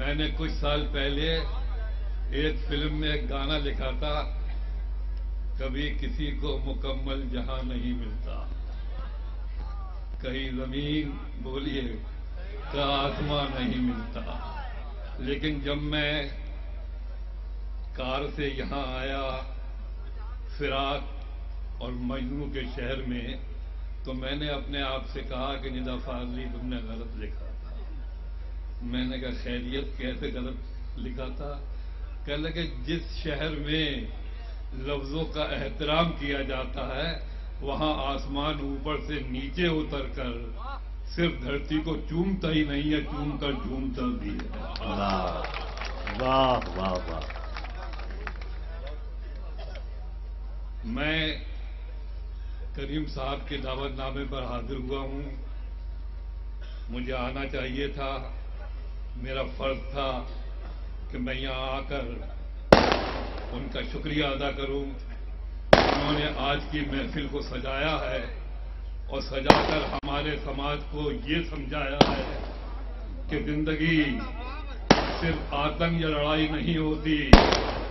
میں نے کچھ سال پہلے ایک فلم میں ایک گانا لکھا تھا، کبھی کسی کو مکمل جہاں نہیں ملتا، کہیں زمین بولیے کا آسمان نہیں ملتا۔ لیکن جب میں کار سے یہاں آیا فراق اور مجنوں کے شہر میں، تو میں نے اپنے آپ سے کہا کہ ندا فاضلی تم نے غلط لکھا تھا۔ میں نے کہا خیریت کیسے غلط لکھا تھا؟ کہنے لگے جس شہر میں لفظوں کا احترام کیا جاتا ہے وہاں آسمان اوپر سے نیچے اتر کر صرف دھرتی کو چومتا ہی نہیں ہے، چوم کر جھومتا بھی ہے۔ واہ واہ واہ واہ۔ میں کریم صاحب کے دعوت نامے پر حاضر ہوا ہوں، مجھے آنا چاہیے تھا، میرا فرض تھا کہ میں یہاں آ کر ان کا شکریہ ادا کروں۔ انہوں نے آج کی محفل کو سجایا ہے اور سجا کر ہمارے سماج کو یہ سمجھایا ہے کہ زندگی صرف آتنک یا لڑائی نہیں ہوتی،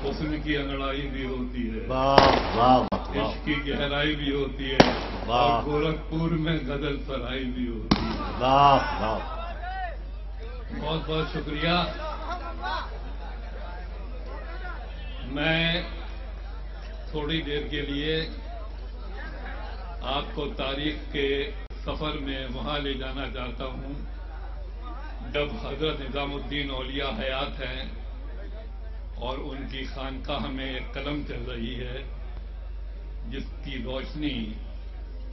حسن کی انگڑائی بھی ہوتی ہے، واہ واہ واہ۔ عشق کی گہرائی بھی ہوتی ہے، اور گورکھپور میں غزل سرائی بھی ہوتی ہے۔ واہ واہ۔ بہت بہت شکریہ۔ میں تھوڑی دیر کے لیے آپ کو تاریخ کے سفر میں وہاں لے جانا چاہتا ہوں جب حضرت نظام الدین اولیاء حیات ہیں اور ان کی خانقاہ میں ایک قلم چل رہی ہے جس کی روشنی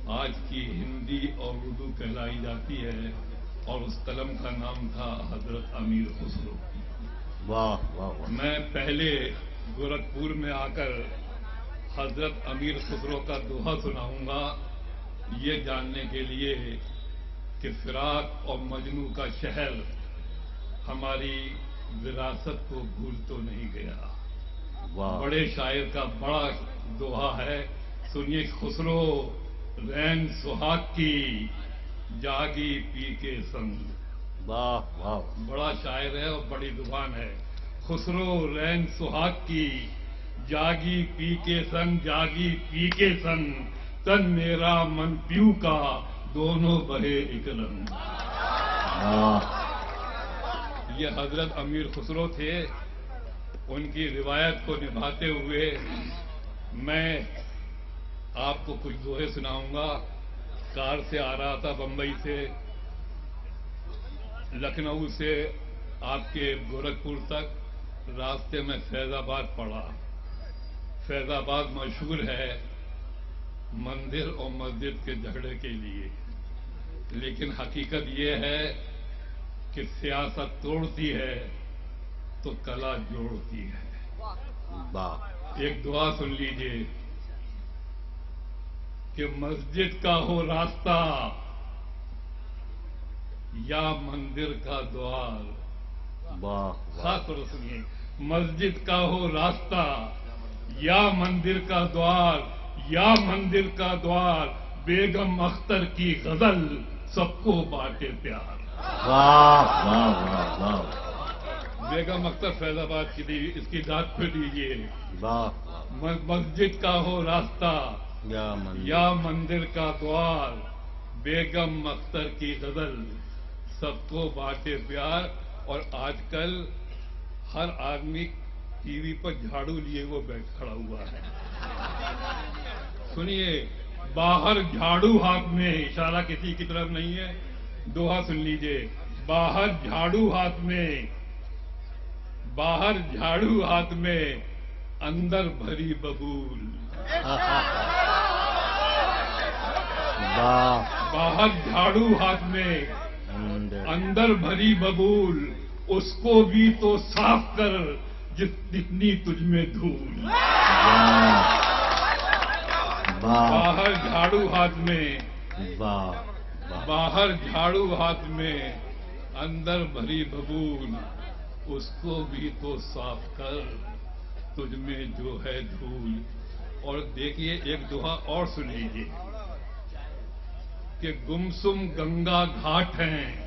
آج کی ہندی اور اردو کہلائی جاتی ہے، اور اس قلم کا نام تھا حضرت امیر خسرو۔ واہ واہ واہ۔ میں پہلے گورکھپور میں آ کر حضرت امیر خسرو کا دوہا سناؤں گا، یہ جاننے کے لیے کہ فراق اور مجنوں کا شہر ہماری وراثت کو بھول تو نہیں گیا۔ بڑے شاعر کا بڑا دوہا ہے، سنیے۔ خسرو رین سہاگ کی جاگی پی کے سنگ۔ واہ واہ۔ بڑا شاعر ہے اور بڑی زبان ہے۔ خسرو رین سہاگ کی جاگی پی کے سنگ، جاگی پی کے سنگ، تن میرا من پیو کا دونوں بہے ایک رنگ۔ یہ حضرت امیر خسرو تھے۔ ان کی روایت کو نبھاتے ہوئے میں آپ کو کچھ دوہے سناؤں گا۔ کار سے آ رہا تھا بمبئی سے، لکھنؤ سے آپ کے گورکھپور تک، راستے میں فیض آباد پڑا۔ فیض آباد مشہور ہے مندر اور مسجد کے جھگڑے کے لیے، لیکن حقیقت یہ ہے کہ سیاست توڑتی ہے تو کلا جوڑتی ہے۔ ایک دعا سن لیجئے کہ مسجد کا ہو راستہ یا مندر کا دوار۔ خاص طور سے سنیے، مسجد کا ہو راستہ یا مندر کا دوار، یا مندر کا دوار، بیگم اختر کی غزل سب کو بانٹے پیار۔ واہ واہ واہ واہ۔ بیگم اختر فیض آباد کی دی، اس کی داد پھر دیجیے۔ واہ۔ مسجد کا ہو راستہ یا مندر کا دوار، بیگم اختر کی غزل سب کو بانٹے پیار۔ اور آج کل ہر آدمی ٹی وی پر جھاڑو لیے وہ بیٹھ کھڑا ہوا ہے۔ سنیے، باہر جھاڑو ہاتھ میں، اشارہ کسی کی طرف نہیں ہے، دوہا سن لیجئے۔ باہر جھاڑو ہاتھ میں، باہر جھاڑو ہاتھ میں، اندر بھری ببول۔ باہر جھاڑو ہاتھ میں، اندر بھری ببول، اس کو بھی تو صاف کر جتنی تجھ میں دھول۔ باہر جھاڑو ہاتھ میں، باہر جھاڑو ہاتھ میں، اندر بھری ببول، اس کو بھی تو صاف کر تجھ میں جو ہے دھول۔ اور دیکھیے ایک دوہا اور سن لیجیے کہ گمسم گنگا گھاٹ ہیں،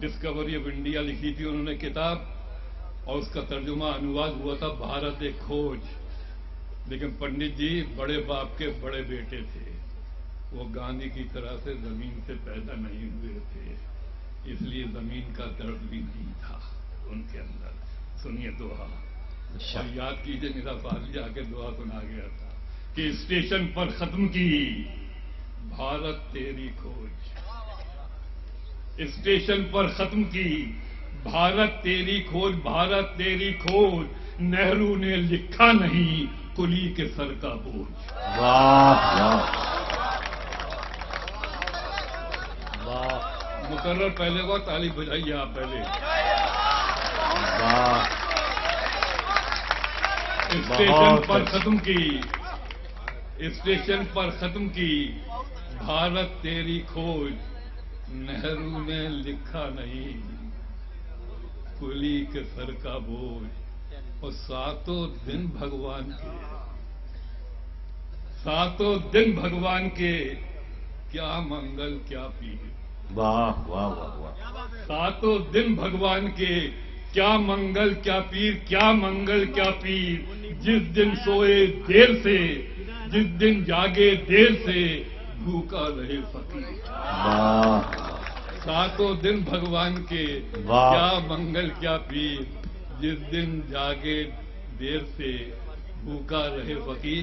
ڈسکوری آف انڈیا لکھی تھی انہوں نے کتاب، اور اس کا ترجمہ انواد ہوا تھا بھارت ایک کھوج. لیکن پنڈت جی بڑے باپ کے بڑے بیٹے تھے، وہ گاندھی کی طرح سے زمین سے پیدا نہیں ہوئے تھے، اس لیے زمین کا درد بھی نہیں تھا ان کے اندر. سنیے دعا اور یاد کیجئے میرا فاضل جا کے دعا سنا گیا تھا کہ اسٹیشن پر ختم کی بھارت تیری کھوج، اسٹیشن پر ختم کی بھارت تیری کھوج، بھارت تیری کھوج، نہرو نے لکھا نہیں کلی کے سر کا بوجھ. واہ واہ واہ مقرر پہلے کو تالی بجائیے آپ پہلے. واہ اسٹیشن پر ختم کی، اسٹیشن پر ختم کی بھارت تیری کھوج، نہرو نے لکھا نہیں کلی کے سر کا بوجھ. اور ساتوں دن بھگوان کے، ساتوں دن بھگوان کے، کیا منگل کیا پیر. واہ واہ واہ واہ ساتوں دن بھگوان کے، کیا منگل کیا پیر، کیا منگل کیا پیر. جس دن سوئے دیر سے، جس دن جاگے دیر سے، بھوکا رہے فقیر. واہ ساتوں دن بھگوان کے، واہ. کیا منگل کیا پیر. جس دن جاگے دیر سے، بھوکا رہے فقیر.